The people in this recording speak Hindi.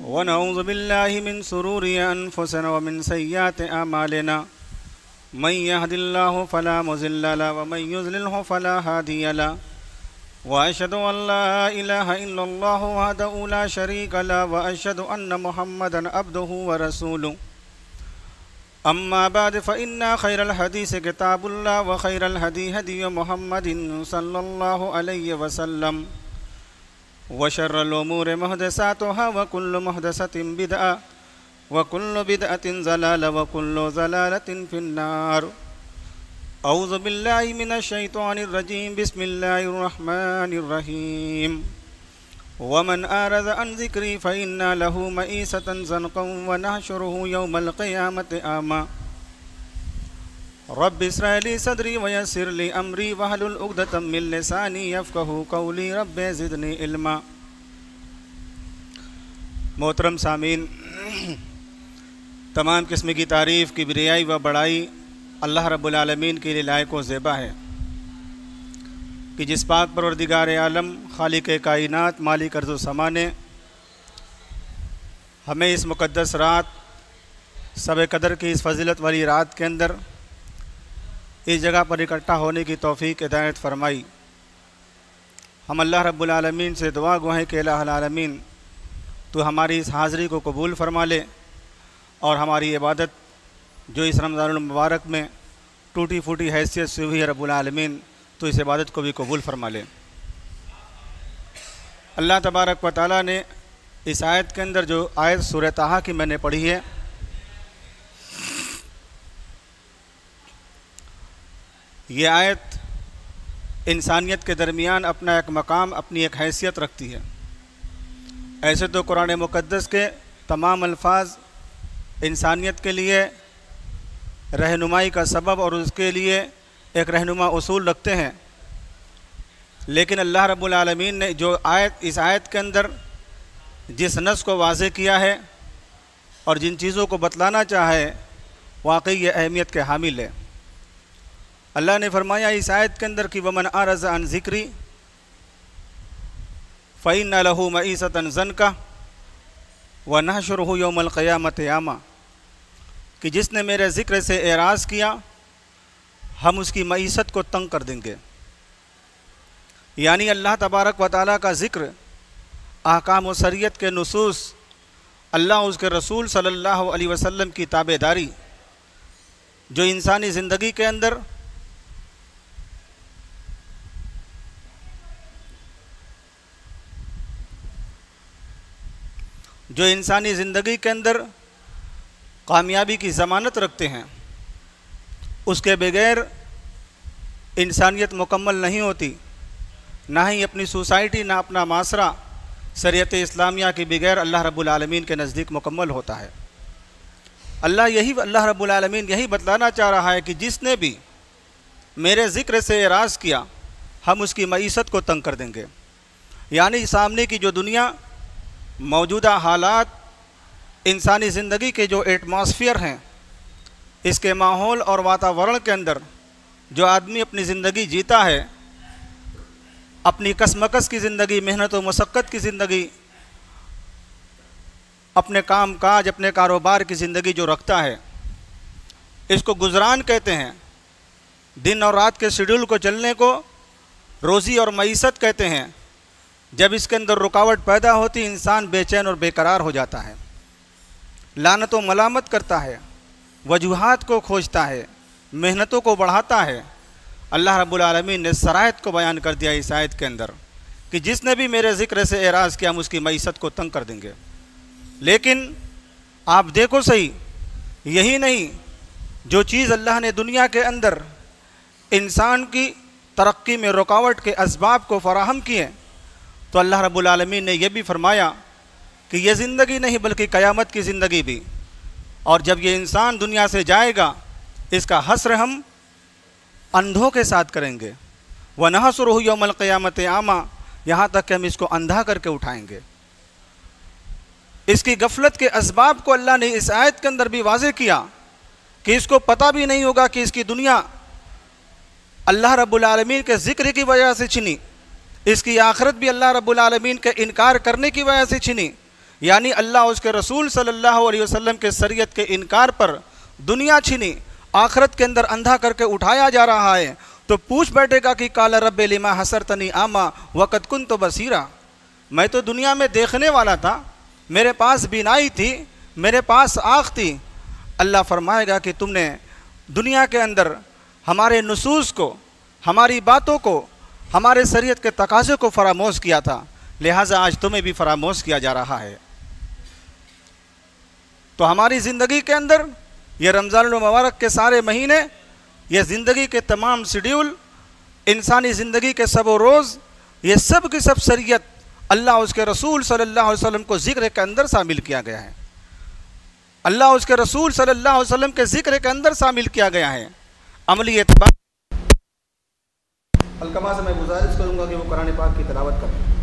वनऊज़ु बिल्लाहि मिन शुरूरि अनफुसिना व मिन सय्याति अमालिना मन यहदिल्लाहु फला मुज़िल्ल लहु व मन युज़लिल्हु फला हादिय लहु व अशहदु अन ला इलाहा इल्लल्लाहु वहदहु ला शरीका लहु व अशहदु अन्न मुहम्मदन अब्दुहु व रसूलुहु अम्मा बाद फ़इन्ना खैरल हदीस किताबुल्लाह व खैरल हदी हदी मुहम्मदिन सल्लल्लाहु अलैहि वसल्लम व शर्रल उमूरि मुहदसातुहा व कुल्लु मुहदसतिन बिदअ व कुल्लु बिदअतिन ज़लाला व कुल्लु ज़लालतिन फिन्नार। औज़ु बिल्लाहि मिनश शैतानिर रजीम बिस्मिल्लाहिर रहमानिर रहीम। वमन आरज़ अन ज़िक्री फ़इन्ना लहू मईसतन ज़नक़न व नहशुरुहु यौमल क़ियामति आमा। रब्बि इश्रह ली सदरी व यस्सिर ली अमरी वहलुल उक़दतम मिन लिसानी यफ़क़हू क़ौली रब्बि ज़िदनी इल्मा। मोहतरम सामीन, तमाम किस्म की तारीफ़, किबरियाई व बड़ाई अल्लाह रब्बुल आलमीन के लिए लायक व ज़ेबा है कि जिस पाक परवरदिगार आलम खालिक कायनात मालिक अर्ज़ व समा ने हमें इस मुक़द्दस रात शब कदर की इस फजीलत वाली रात के अंदर इस जगह पर इकट्ठा होने की तौफ़ीक हिदायत फ़रमाई। हम अल्लाह रब्बुल आलमीन से दुआ गो हैं कि इलाहुल आलमीन तो हमारी इस हाज़िरी को कबूल फ़रमा ले और हमारी इबादत जो इस रमज़ानुल मुबारक में टूटी फूटी हैसियत से हुई है रब्बुल आलमीन तो इस इबादत को भी कबूल फ़रमा ले। अल्लाह तबारक व तआला ने इस आयत के अंदर जो आयत सूरह ताहा की मैंने पढ़ी है, ये आयत इंसानियत के दरमियान अपना एक मकाम, अपनी एक हैसियत रखती है। ऐसे तो कुरान मुक़द्दस के तमाम अल्फाज इंसानियत के लिए रहनुमाई का सबब और उसके लिए एक रहनुमा उसूल रखते हैं, लेकिन अल्लाह रब्बुल आलमीन ने जो इस आयत के अंदर जिस नस को वाज़े किया है और जिन चीज़ों को बतलाना चाहे वाकई ये अहमियत के हामिल है। अल्लाह ने फरमाया इस आयत के अंदर कि वमन आरज़ अन ज़िक्री फ़इन्ना लहू मईसतन ज़नक़ा व नहशुरुहु यौमल क़ियामति आमा, कि जिसने मेरे ज़िक्र से एराज़ किया हम उसकी मईसत को तंग कर देंगे। यानी अल्लाह तबारक व तआला का ज़िक्र, अहकाम व शरीयत के नुसूस, अल्लाह उसके रसूल सल्लल्लाहु अलैहि वसल्लम की ताबेदारी जो इंसानी ज़िंदगी के अंदर कामयाबी की ज़मानत रखते हैं, उसके बगैर इंसानियत मुकम्मल नहीं होती, ना ही अपनी सोसाइटी ना अपना माशरा शरीयत इस्लामिया के बगैर अल्लाह रब्बुल आलमीन के नज़दीक मुकम्मल होता है। अल्लाह रब्बुल आलमीन यही बतलाना चाह रहा है कि जिसने भी मेरे ज़िक्र से एराज़ किया हम उसकी मईसत को तंग कर देंगे। यानी सामने की जो दुनिया, मौजूदा हालात, इंसानी ज़िंदगी के जो एटमॉस्फेयर हैं, इसके माहौल और वातावरण के अंदर जो आदमी अपनी ज़िंदगी जीता है, अपनी कसमकस की ज़िंदगी, मेहनत व मशक्क़त की ज़िंदगी, अपने काम काज, अपने कारोबार की ज़िंदगी जो रखता है, इसको गुज़रान कहते हैं। दिन और रात के शेड्यूल को चलने को रोज़ी और मईसत कहते हैं। जब इसके अंदर रुकावट पैदा होती, इंसान बेचैन और बेकरार हो जाता है, लानत व मलामत करता है, वजूहात को खोजता है, मेहनतों को बढ़ाता है। अल्लाह रब्बुल आलमीन ने शराइत को बयान कर दिया इस आयत के अंदर कि जिसने भी मेरे ज़िक्र से एराज़ किया हम उसकी मईसत को तंग कर देंगे। लेकिन आप देखो सही, यही नहीं, जो चीज़ अल्लाह ने दुनिया के अंदर इंसान की तरक्की में रुकावट के असबाब को फ़राहम किए, तो अल्लाह रब्बुल आलमीन ने यह भी फरमाया कि यह ज़िंदगी नहीं बल्कि क़यामत की ज़िंदगी भी, और जब ये इंसान दुनिया से जाएगा इसका हस्र हम अंधों के साथ करेंगे। व नहशुरुहु यौमल क़ियामति आमा, यहाँ तक कि हम इसको अंधा करके उठाएंगे। इसकी गफलत के असबाब को अल्लाह ने इस आयत के अंदर भी वाज़े किया कि इसको पता भी नहीं होगा कि इसकी दुनिया अल्लाह रब्बुल आलमीन के ज़िक्र की वजह से छिनी, इसकी आखिरत भी अल्लाह रब्बुल आलमीन के इनकार करने की वजह से छिनी, यानी अल्लाह उसके रसूल सल्लल्लाहु अलैहि वसल्लम के शरीयत के इनकार पर दुनिया छीनी, आखरत के अंदर अंधा करके उठाया जा रहा है, तो पूछ बैठेगा कि काला रब्बे लिमा हसरतनी आमा वक़द कुन्तु बसीरा, मैं तो दुनिया में देखने वाला था, मेरे पास बीनाई थी, मेरे पास आँख थी। अल्लाह फरमाएगा कि तुमने दुनिया के अंदर हमारे नुसूस को, हमारी बातों को, हमारे शरीयत के तकाज़े को फरामोश किया था, लिहाजा आज तुम्हें भी फरामोश किया जा रहा है। तो हमारी ज़िंदगी के अंदर ये रमज़ानुल मुबारक के सारे महीने, ये ज़िंदगी के तमाम शेड्यूल, इंसानी ज़िंदगी के सब रोज़, ये सब की सब शरीयत अल्लाह उसके रसूल सल्लल्लाहु अलैहि वसल्लम को ज़िक्र के अंदर शामिल किया गया है। अल्लाह उसके रसूल सल्लल्लाहु अलैहि वसल्लम के ज़िक्र के अंदर शामिल किया गया है। अमली एतबार अलकमा से मैं गुजारिश करूँगा कि वो कुरान पाक की तिलावत करें।